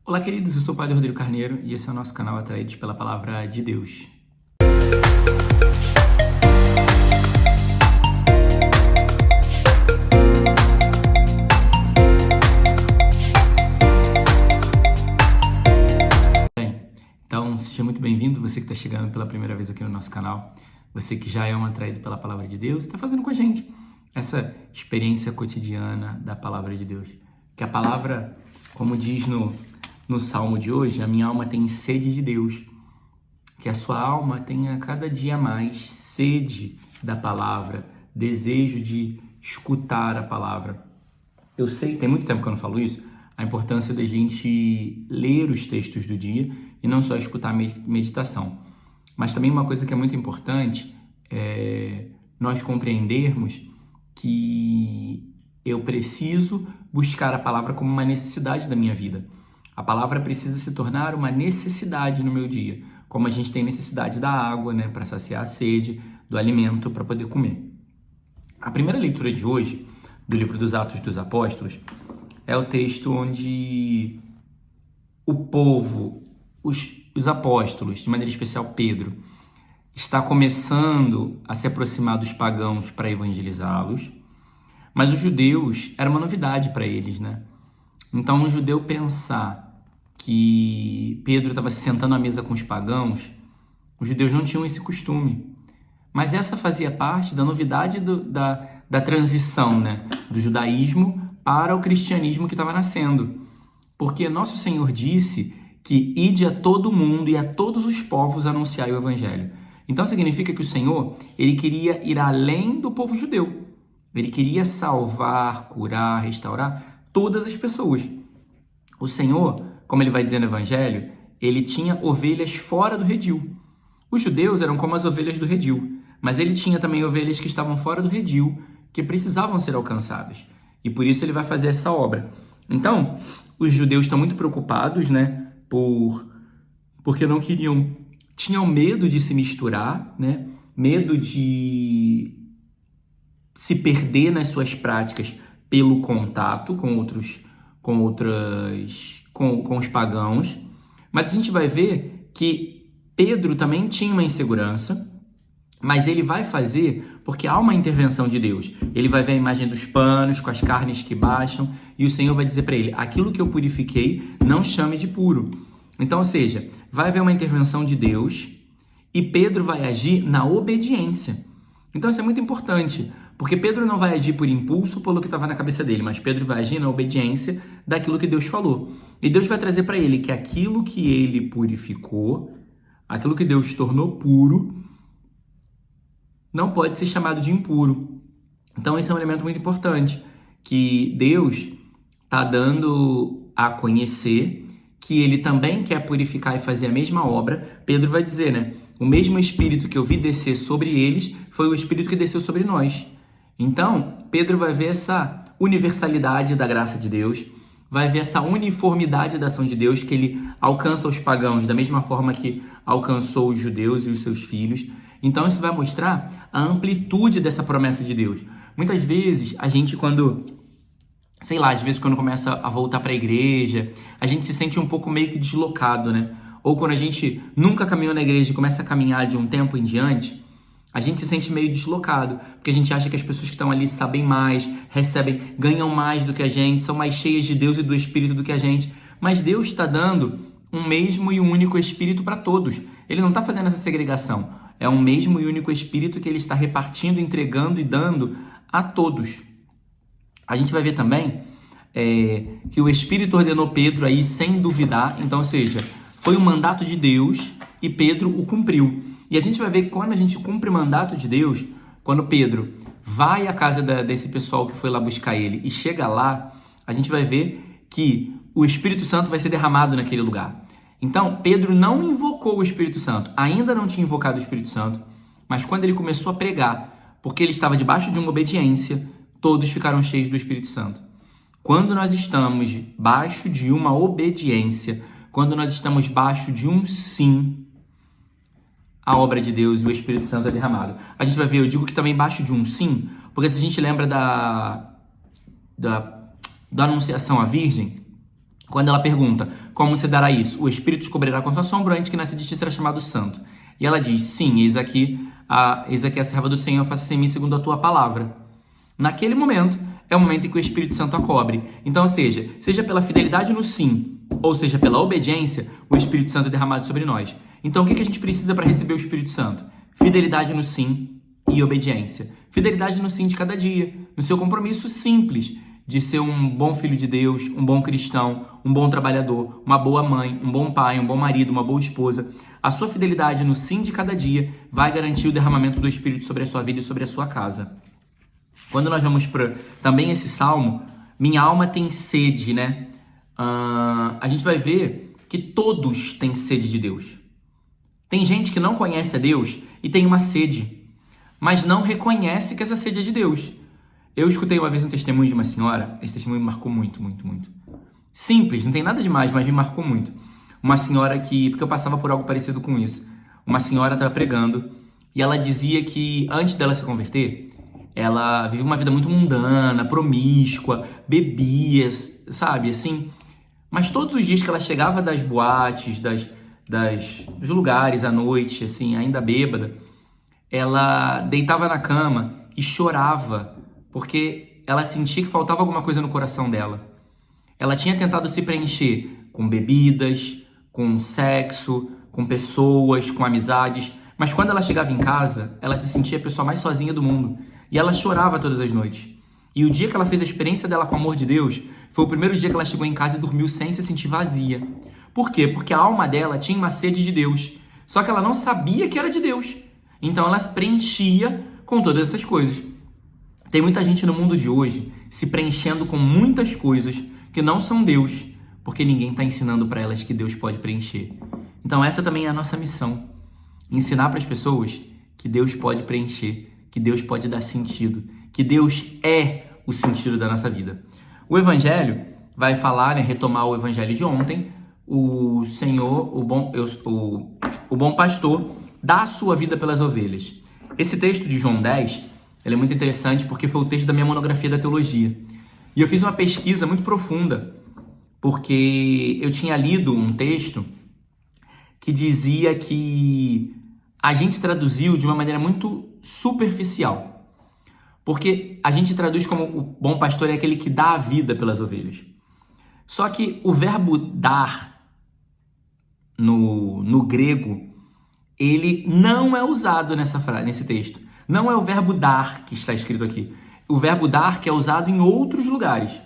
Olá, queridos, eu sou o Padre Rodrigo Carneiro e esse é o nosso canal Atraídos pela Palavra de Deus. Bem, então seja muito bem-vindo, você que está chegando pela primeira vez aqui no nosso canal, você que já é um atraído pela Palavra de Deus, está fazendo com a gente essa experiência cotidiana da Palavra de Deus. Que a palavra, como diz no Salmo de hoje, a minha alma tem sede de Deus. Que a sua alma tenha cada dia mais sede da palavra, desejo de escutar a palavra. Eu sei, tem muito tempo que eu não falo isso, a importância da gente ler os textos do dia e não só escutar a meditação. Mas também uma coisa que é muito importante é nós compreendermos que eu preciso buscar a palavra como uma necessidade da minha vida. A palavra precisa se tornar uma necessidade no meu dia, como a gente tem necessidade da água, né, para saciar a sede, do alimento para poder comer. A primeira leitura de hoje, do livro dos Atos dos Apóstolos, é o texto onde o povo, os apóstolos, de maneira especial Pedro, está começando a se aproximar dos pagãos para evangelizá-los, mas os judeus era uma novidade para eles, né? Então, um judeu pensar que Pedro estava se sentando à mesa com os pagãos, os judeus não tinham esse costume. Mas essa fazia parte da novidade da transição, né? Do judaísmo para o cristianismo que estava nascendo. Porque nosso Senhor disse que ide a todo mundo e a todos os povos anunciar o evangelho. Então significa que o Senhor, ele queria ir além do povo judeu. Ele queria salvar, curar, restaurar todas as pessoas. O Senhor, como ele vai dizer no Evangelho, ele tinha ovelhas fora do redil. Os judeus eram como as ovelhas do redil, mas ele tinha também ovelhas que estavam fora do redil, que precisavam ser alcançadas. E por isso ele vai fazer essa obra. Então, os judeus estão muito preocupados, né, porque não tinham medo de se misturar, né, medo de se perder nas suas práticas pelo contato com os pagãos. Mas a gente vai ver que Pedro também tinha uma insegurança, mas ele vai fazer porque há uma intervenção de Deus. Ele vai ver a imagem dos panos com as carnes que baixam e o Senhor vai dizer para ele, aquilo que eu purifiquei, não chame de puro. Então, ou seja, vai haver uma intervenção de Deus e Pedro vai agir na obediência. Então isso é muito importante, porque Pedro não vai agir por impulso, pelo que estava na cabeça dele, mas Pedro vai agir na obediência daquilo que Deus falou. E Deus vai trazer para ele que aquilo que ele purificou, aquilo que Deus tornou puro, não pode ser chamado de impuro. Então esse é um elemento muito importante, que Deus está dando a conhecer que ele também quer purificar e fazer a mesma obra. Pedro vai dizer, né? O mesmo Espírito que eu vi descer sobre eles foi o Espírito que desceu sobre nós. Então, Pedro vai ver essa universalidade da graça de Deus, vai ver essa uniformidade da ação de Deus, que ele alcança os pagãos da mesma forma que alcançou os judeus e os seus filhos. Então, isso vai mostrar a amplitude dessa promessa de Deus. Muitas vezes, a gente quando começa a voltar para a igreja, a gente se sente um pouco meio que deslocado, né? Ou quando a gente nunca caminhou na igreja e começa a caminhar de um tempo em diante, a gente se sente meio deslocado, porque a gente acha que as pessoas que estão ali sabem mais, ganham mais do que a gente, são mais cheias de Deus e do Espírito do que a gente. Mas Deus está dando um mesmo e um único Espírito para todos. Ele não está fazendo essa segregação. É um mesmo e único Espírito que ele está repartindo, entregando e dando a todos. A gente vai ver também que o Espírito ordenou Pedro aí sem duvidar. Então, ou seja, foi um mandato de Deus e Pedro o cumpriu. E a gente vai ver que quando a gente cumpre o mandato de Deus, quando Pedro vai à casa desse pessoal que foi lá buscar ele e chega lá, a gente vai ver que o Espírito Santo vai ser derramado naquele lugar. Então, Pedro não invocou o Espírito Santo, ainda não tinha invocado o Espírito Santo, mas quando ele começou a pregar, porque ele estava debaixo de uma obediência, todos ficaram cheios do Espírito Santo. Quando nós estamos debaixo de uma obediência, quando nós estamos debaixo de um sim, a obra de Deus e o Espírito Santo é derramado. A gente vai ver, eu digo que também embaixo de um sim, porque se a gente lembra da Anunciação à Virgem, Quando ela pergunta, como se dará isso? O Espírito descobrirá com sua sombra, antes que nasça de ti será chamado santo. E ela diz, sim, eis aqui a serva do Senhor, faça-se em mim segundo a tua palavra. Naquele momento, é o momento em que o Espírito Santo a cobre. Então, ou seja pela fidelidade no sim, ou seja pela obediência, o Espírito Santo é derramado sobre nós. Então, o que a gente precisa para receber o Espírito Santo? Fidelidade no sim e obediência. Fidelidade no sim de cada dia, no seu compromisso simples de ser um bom filho de Deus, um bom cristão, um bom trabalhador, uma boa mãe, um bom pai, um bom marido, uma boa esposa. A sua fidelidade no sim de cada dia vai garantir o derramamento do Espírito sobre a sua vida e sobre a sua casa. Quando nós vamos para também esse salmo, minha alma tem sede, né? A gente vai ver que todos têm sede de Deus. Tem gente que não conhece a Deus e tem uma sede, mas não reconhece que essa sede é de Deus. Eu escutei uma vez um testemunho de uma senhora, esse testemunho me marcou muito, muito, muito. Simples, não tem nada demais, mas me marcou muito. Uma senhora porque eu passava por algo parecido com isso. Uma senhora estava pregando e ela dizia que antes dela se converter, ela vivia uma vida muito mundana, promíscua, bebia, sabe, assim. Mas todos os dias que ela chegava das boates, dos lugares à noite, assim, ainda bêbada, ela deitava na cama e chorava, porque ela sentia que faltava alguma coisa no coração dela. Ela tinha tentado se preencher com bebidas, com sexo, com pessoas, com amizades, mas quando ela chegava em casa, ela se sentia a pessoa mais sozinha do mundo. E ela chorava todas as noites. E o dia que ela fez a experiência dela com o amor de Deus, foi o primeiro dia que ela chegou em casa e dormiu sem se sentir vazia. Por quê? Porque a alma dela tinha uma sede de Deus. Só que ela não sabia que era de Deus. Então ela preenchia com todas essas coisas. Tem muita gente no mundo de hoje se preenchendo com muitas coisas que não são Deus, porque ninguém está ensinando para elas que Deus pode preencher. Então essa também é a nossa missão. Ensinar para as pessoas que Deus pode preencher, que Deus pode dar sentido, que Deus é o sentido da nossa vida. O Evangelho vai falar, né, retomar o Evangelho de ontem, o Senhor, o bom pastor, dá a sua vida pelas ovelhas. Esse texto de João 10, ele é muito interessante porque foi o texto da minha monografia da teologia. E eu fiz uma pesquisa muito profunda, porque eu tinha lido um texto que dizia que a gente traduziu de uma maneira muito superficial. Porque a gente traduz como o bom pastor é aquele que dá a vida pelas ovelhas. Só que o verbo dar, no grego, ele não é usado nesse texto. Não é o verbo dar que está escrito aqui. O verbo dar que é usado em outros lugares,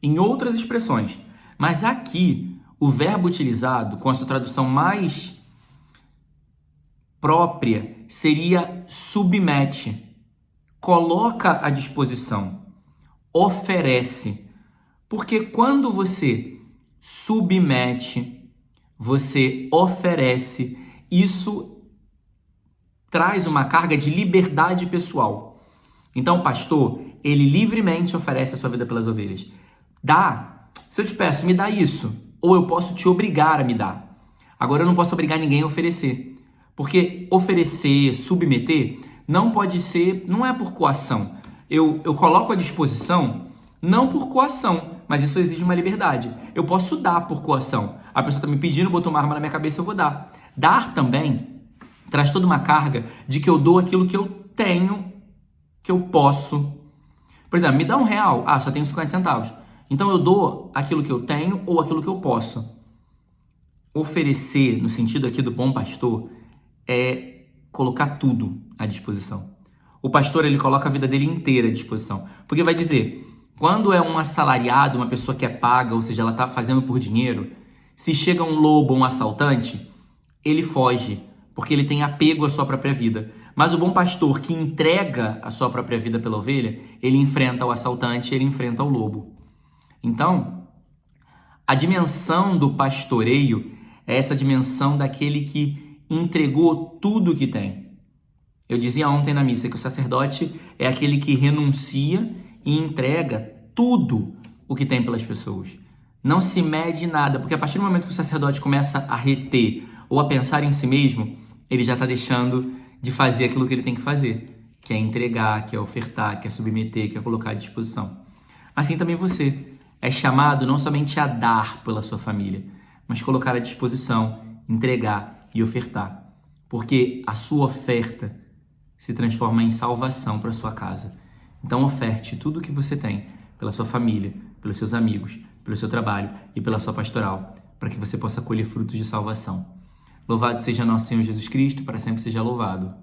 em outras expressões. Mas aqui, o verbo utilizado, com a sua tradução mais própria, seria submete. Coloca à disposição, oferece. Porque quando você submete, você oferece, isso traz uma carga de liberdade pessoal. Então, o pastor, ele livremente oferece a sua vida pelas ovelhas. Dá. Se eu te peço, me dá isso. Ou eu posso te obrigar a me dar. Agora, eu não posso obrigar ninguém a oferecer. Porque oferecer, submeter, não é por coação. Eu coloco à disposição, não por coação, mas isso exige uma liberdade. Eu posso dar por coação. A pessoa está me pedindo, botou uma arma na minha cabeça, eu vou dar. Dar também traz toda uma carga de que eu dou aquilo que eu tenho, que eu posso. Por exemplo, me dá R$1. Só tenho 50 centavos. Então eu dou aquilo que eu tenho ou aquilo que eu posso. Oferecer, no sentido aqui do bom pastor, é colocar tudo à disposição. O pastor, ele coloca a vida dele inteira à disposição. Porque vai dizer, quando é um assalariado, uma pessoa que é paga, ou seja, ela está fazendo por dinheiro, se chega um lobo, um assaltante, ele foge, porque ele tem apego à sua própria vida. Mas o bom pastor que entrega a sua própria vida pela ovelha, ele enfrenta o assaltante, ele enfrenta o lobo. Então, a dimensão do pastoreio é essa dimensão daquele que entregou tudo o que tem. Eu dizia ontem na missa que o sacerdote é aquele que renuncia e entrega tudo o que tem pelas pessoas. Não se mede nada, porque a partir do momento que o sacerdote começa a reter ou a pensar em si mesmo, ele já está deixando de fazer aquilo que ele tem que fazer, que é entregar, que é ofertar, que é submeter, que é colocar à disposição. Assim também você. é chamado não somente a dar pela sua família, mas colocar à disposição, entregar e ofertar. Porque a sua oferta se transforma em salvação para sua casa. Então oferte tudo o que você tem pela sua família, pelos seus amigos, pelo seu trabalho e pela sua pastoral, para que você possa colher frutos de salvação. Louvado seja nosso Senhor Jesus Cristo, para sempre seja louvado.